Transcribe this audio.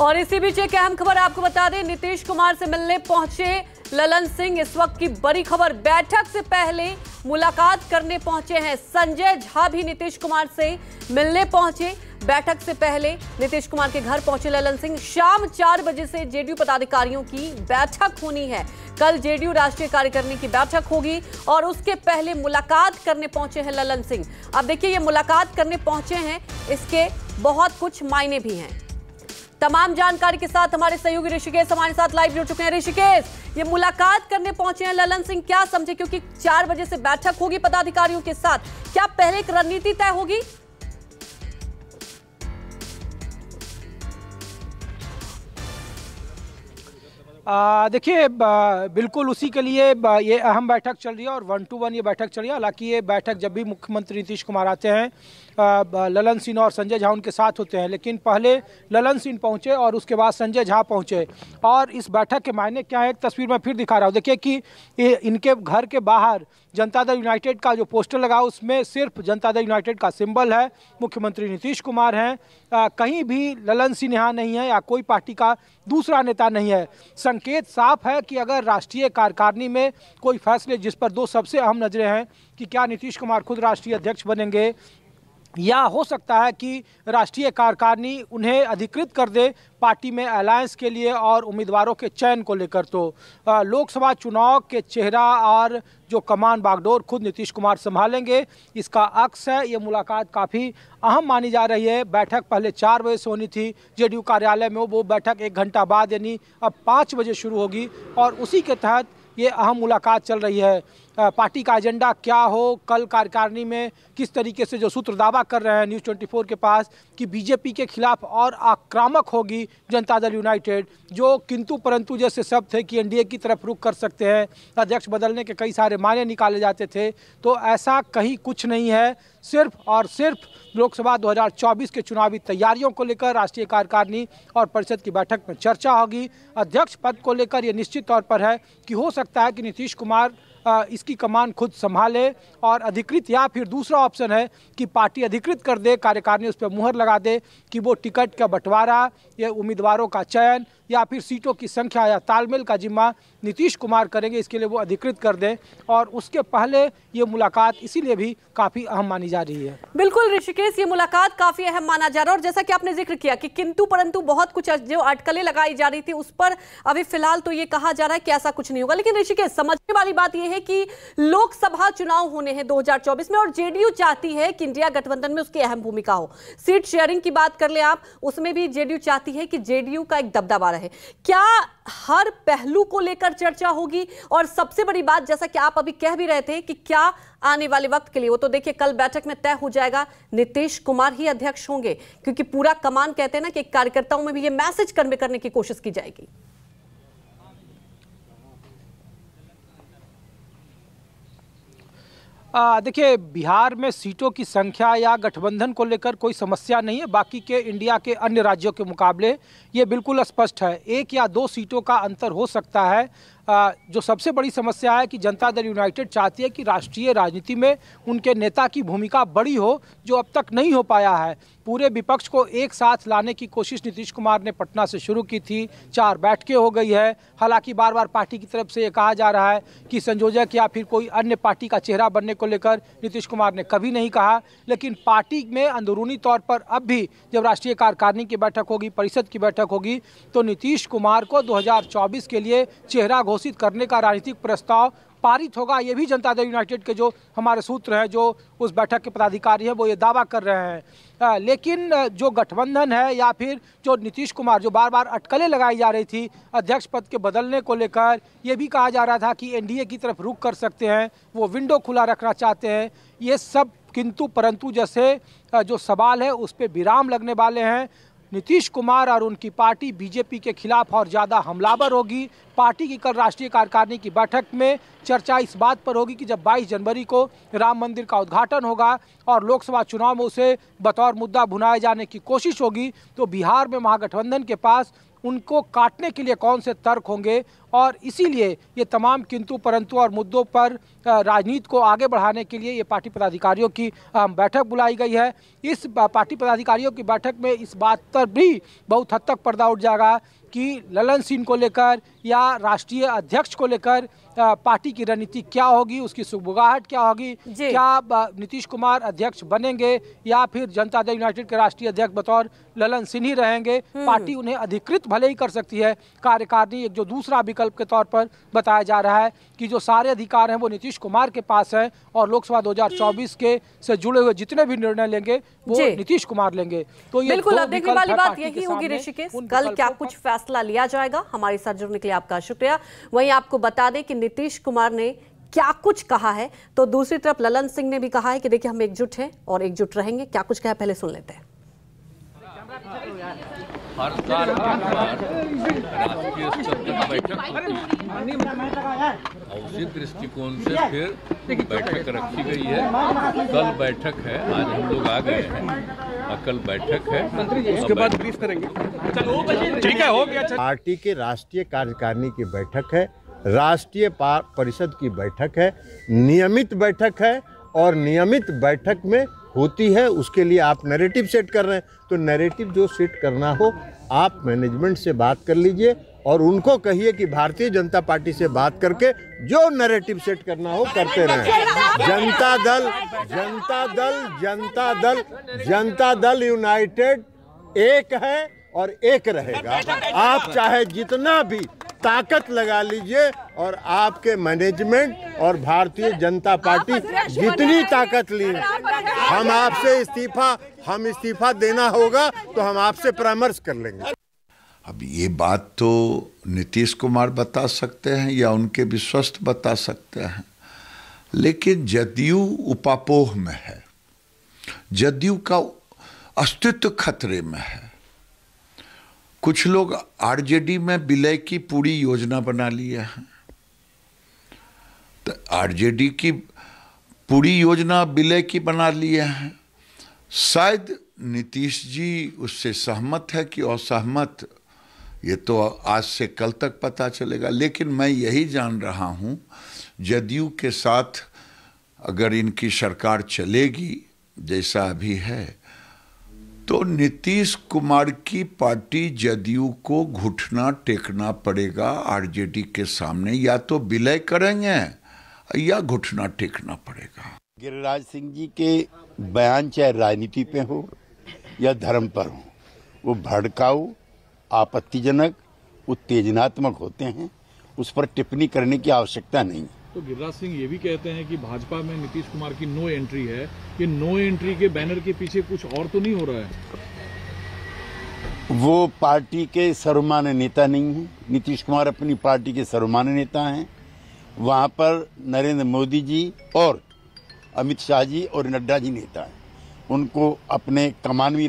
और इसी बीच एक अहम खबर आपको बता दें, नीतीश कुमार से मिलने पहुंचे ललन सिंह। इस वक्त की बड़ी खबर, बैठक से पहले मुलाकात करने पहुंचे हैं संजय झा भी नीतीश कुमार से मिलने पहुंचे। बैठक से पहले नीतीश कुमार के घर पहुंचे ललन सिंह। शाम 4 बजे से जेडीयू पदाधिकारियों की बैठक होनी है। कल जेडीयू राष्ट्रीय कार्यकारिणी की बैठक होगी और उसके पहले मुलाकात करने पहुंचे हैं ललन सिंह। अब देखिए, ये मुलाकात करने पहुंचे हैं, इसके बहुत कुछ मायने भी हैं। तमाम जानकारी के साथ हमारे सहयोगी ऋषिकेश हमारे साथ लाइव जुड़ चुके हैं। ऋषिकेश, ये मुलाकात करने पहुंचे हैं ललन सिंह, क्या समझे? क्योंकि 4 बजे से बैठक होगी पदाधिकारियों के साथ, क्या पहले एक रणनीति तय होगी? देखिए, बिल्कुल उसी के लिए ये अहम बैठक चल रही है और 1 to 1 ये बैठक चल रही है। हालांकि ये बैठक जब भी मुख्यमंत्री नीतीश कुमार आते हैं, ललन सिंह और संजय झा उनके साथ होते हैं, लेकिन पहले ललन सिंह पहुंचे और उसके बाद संजय झा पहुंचे। और इस बैठक के मायने क्या है, एक तस्वीर में फिर दिखा रहा हूँ। देखिए कि इनके घर के बाहर जनता दल यूनाइटेड का जो पोस्टर लगा, उसमें सिर्फ जनता दल यूनाइटेड का सिंबल है। मुख्यमंत्री नीतीश कुमार हैं, कहीं भी ललन सिंह यहाँ नहीं है या कोई पार्टी का दूसरा नेता नहीं है। संकेत साफ है कि अगर राष्ट्रीय कार्यकारिणी में कोई फैसले, जिस पर 2 सबसे अहम नजरें हैं कि क्या नीतीश कुमार खुद राष्ट्रीय अध्यक्ष बनेंगे या हो सकता है कि राष्ट्रीय कार्यकारिणी उन्हें अधिकृत कर दे पार्टी में अलायंस के लिए और उम्मीदवारों के चयन को लेकर, तो लोकसभा चुनाव के चेहरा और जो कमान बागडोर खुद नीतीश कुमार संभालेंगे, इसका अक्स है। ये मुलाकात काफ़ी अहम मानी जा रही है। बैठक पहले 4 बजे से होनी थी जेडीयू कार्यालय में, वो बैठक 1 घंटा बाद यानी अब 5 बजे शुरू होगी और उसी के तहत ये अहम मुलाकात चल रही है। पार्टी का एजेंडा क्या हो, कल कार्यकारिणी में किस तरीके से जो सूत्र दावा कर रहे हैं न्यूज़ 24 के पास कि बीजेपी के खिलाफ और आक्रामक होगी जनता दल यूनाइटेड, जो किंतु परंतु जैसे शब्द थे कि एनडीए की तरफ रुख कर सकते हैं, अध्यक्ष बदलने के कई सारे मायने निकाले जाते थे, तो ऐसा कहीं कुछ नहीं है। सिर्फ और सिर्फ लोकसभा 2024 के चुनावी तैयारियों को लेकर राष्ट्रीय कार्यकारिणी और परिषद की बैठक में चर्चा होगी। अध्यक्ष पद को लेकर ये निश्चित तौर पर है कि हो सकता है कि नीतीश कुमार इसकी कमान खुद संभाले और अधिकृत, या फिर दूसरा ऑप्शन है कि पार्टी अधिकृत कर दे, कार्यकारिणी उस पर मुहर लगा दे कि वो टिकट का बंटवारा या उम्मीदवारों का चयन या फिर सीटों की संख्या या तालमेल का जिम्मा नीतीश कुमार करेंगे, इसके लिए वो अधिकृत कर दें। और उसके पहले ये मुलाकात इसीलिए भी काफ़ी अहम मानी जा रही है। बिल्कुल ऋषिकेश, ये मुलाकात काफ़ी अहम माना जा रहा है और जैसा कि आपने जिक्र किया कि किंतु परंतु बहुत कुछ जो अटकलें लगाई जा रही थी, उस पर अभी फिलहाल तो ये कहा जा रहा है कि ऐसा कुछ नहीं होगा। लेकिन ऋषिकेश, समझने वाली बात यह है कि लोकसभा चुनाव होने हैं 2024 में और जेडीयू चाहती है कि इंडिया गठबंधन में उसकी अहम भूमिका हो। सीट शेयरिंग की बात कर ले आप, उसमें भी जेडीयू चाहती है कि जेडीयू का एक दबदबा रहे। क्या हर पहलू को लेकर चर्चा होगी? और सबसे बड़ी बात, जैसा कि आप अभी कह भी रहे थे कि क्या आने वाले वक्त के लिए, वो तो देखिए कल बैठक में तय हो जाएगा, नीतीश कुमार ही अध्यक्ष होंगे, क्योंकि पूरा कमान कहते हैं ना कि कार्यकर्ताओं में भी ये मैसेज कन्वे करने की कोशिश की जाएगी। देखिए, बिहार में सीटों की संख्या या गठबंधन को लेकर कोई समस्या नहीं है। बाकी के इंडिया के अन्य राज्यों के मुकाबले ये बिल्कुल स्पष्ट है, 1 या 2 सीटों का अंतर हो सकता है। जो सबसे बड़ी समस्या है कि जनता दल यूनाइटेड चाहती है कि राष्ट्रीय राजनीति में उनके नेता की भूमिका बड़ी हो, जो अब तक नहीं हो पाया है। पूरे विपक्ष को एक साथ लाने की कोशिश नीतीश कुमार ने पटना से शुरू की थी, 4 बैठकें हो गई है। हालांकि बार बार पार्टी की तरफ से ये कहा जा रहा है कि संयोजक या फिर कोई अन्य पार्टी का चेहरा बनने को लेकर नीतीश कुमार ने कभी नहीं कहा। लेकिन पार्टी में अंदरूनी तौर पर अब भी जब राष्ट्रीय कार्यकारिणी की बैठक होगी, परिषद की बैठक होगी, तो नीतीश कुमार को 2024 के लिए चेहरा घोषित करने का राजनीतिक प्रस्ताव पारित होगा। ये भी जनता दल यूनाइटेड के जो हमारे सूत्र हैं, जो उस बैठक के पदाधिकारी हैं, वो ये दावा कर रहे हैं। लेकिन जो गठबंधन है या फिर जो नीतीश कुमार, जो बार बार अटकलें लगाई जा रही थी अध्यक्ष पद के बदलने को लेकर, ये भी कहा जा रहा था कि एनडीए की तरफ रुख कर सकते हैं, वो विंडो खुला रखना चाहते हैं। ये सब किंतु परंतु जैसे जो सवाल है उस पर विराम लगने वाले हैं। नीतीश कुमार और उनकी पार्टी बीजेपी के खिलाफ और ज़्यादा हमलावर होगी। पार्टी की कल राष्ट्रीय कार्यकारिणी की बैठक में चर्चा इस बात पर होगी कि जब 22 जनवरी को राम मंदिर का उद्घाटन होगा और लोकसभा चुनाव में उसे बतौर मुद्दा भुनाए जाने की कोशिश होगी, तो बिहार में महागठबंधन के पास उनको काटने के लिए कौन से तर्क होंगे और इसीलिए ये तमाम किंतु परंतु और मुद्दों पर राजनीति को आगे बढ़ाने के लिए ये पार्टी पदाधिकारियों की बैठक बुलाई गई है। इस पार्टी पदाधिकारियों की बैठक में इस बात पर भी बहुत हद तक पर्दा उठ जाएगा कि ललन सिंह को लेकर या राष्ट्रीय अध्यक्ष को लेकर पार्टी की रणनीति क्या होगी, उसकी सुगबुगाहट क्या होगी, क्या नीतीश कुमार अध्यक्ष बनेंगे या फिर जनता दल यूनाइटेड के राष्ट्रीय अध्यक्ष बतौर ललन सिंह ही रहेंगे। पार्टी उन्हें अधिकृत भले ही कर सकती है कार्यकारिणी, एक जो दूसरा विकल्प के तौर पर बताया जा रहा है कि जो सारे अधिकार हैं वो नीतीश कुमार के पास हैं और लोकसभा 2024 के से जुड़े हुए जितने भी निर्णय लेंगे वो नीतीश कुमार लेंगे। तो ये बिल्कुल अब देखने वाली बात यही होगी ऋषिकेश, कल क्या कुछ फैसला लिया जाएगा। हमारे साथ जुड़ने के लिए आपका शुक्रिया। वहीं आपको बता दें कि नीतीश कुमार ने क्या कुछ कहा है, तो दूसरी तरफ ललन सिंह ने भी कहा है कि देखिए हम एकजुट हैं और एकजुट रहेंगे। क्या कुछ कहा पहले सुन लेते हैं। हर साल राष्ट्रीय स्तर पर बैठक होती है और उसी दृष्टिकोण से फिर बैठक रखी गई है। कल बैठक है, आज हम लोग आ गए हैं और कल बैठक है, उसके बाद ब्रीफ करेंगे। ठीक है, हो गया। पार्टी के राष्ट्रीय कार्यकारिणी की बैठक है, राष्ट्रीय परिषद की बैठक है, नियमित बैठक है और नियमित बैठक में होती है। उसके लिए आप नैरेटिव सेट कर रहे हैं, तो नैरेटिव जो सेट करना हो आप मैनेजमेंट से बात कर लीजिए और उनको कहिए कि भारतीय जनता पार्टी से बात करके जो नैरेटिव सेट करना हो करते रहें। जनता दल यूनाइटेड एक है और एक रहेगा। आप चाहे जितना भी ताकत लगा लीजिए और आपके मैनेजमेंट और भारतीय जनता पार्टी जितनी ताकत ली, हम आपसे इस्तीफा देना होगा तो हम आपसे परामर्श कर लेंगे। अब ये बात तो नीतीश कुमार बता सकते हैं या उनके विश्वस्त बता सकते हैं, लेकिन जदयू उपापोह में है, जदयू का अस्तित्व खतरे में है। कुछ लोग आरजेडी में विलय की पूरी योजना बना लिए हैं, तो आरजेडी की पूरी योजना विलय की बना लिए हैं। शायद नीतीश जी उससे सहमत है कि असहमत, ये तो आज से कल तक पता चलेगा। लेकिन मैं यही जान रहा हूँ जदयू के साथ अगर इनकी सरकार चलेगी जैसा अभी है, तो नीतीश कुमार की पार्टी जदयू को घुटना टेकना पड़ेगा आरजेडी के सामने। या तो विलय करेंगे या घुटना टेकना पड़ेगा। गिरिराज सिंह जी के बयान चाहे राजनीति पे हो या धर्म पर हो, वो भड़काऊ, आपत्तिजनक, उत्तेजनात्मक होते हैं। उस पर टिप्पणी करने की आवश्यकता नहीं। तो गिरिराज सिंह ये भी कहते हैं कि भाजपा में नीतीश कुमार की नो एंट्री है। ये नो एंट्री के बैनर के पीछे कुछ और तो नहीं हो रहा है? वो पार्टी के सर्वमान्य नेता नहीं है। नीतीश कुमार अपनी पार्टी के सर्वमान्य नेता हैं। वहां पर नरेंद्र मोदी जी और अमित शाह जी और नड्डा जी नेता हैं। उनको अपने कमान में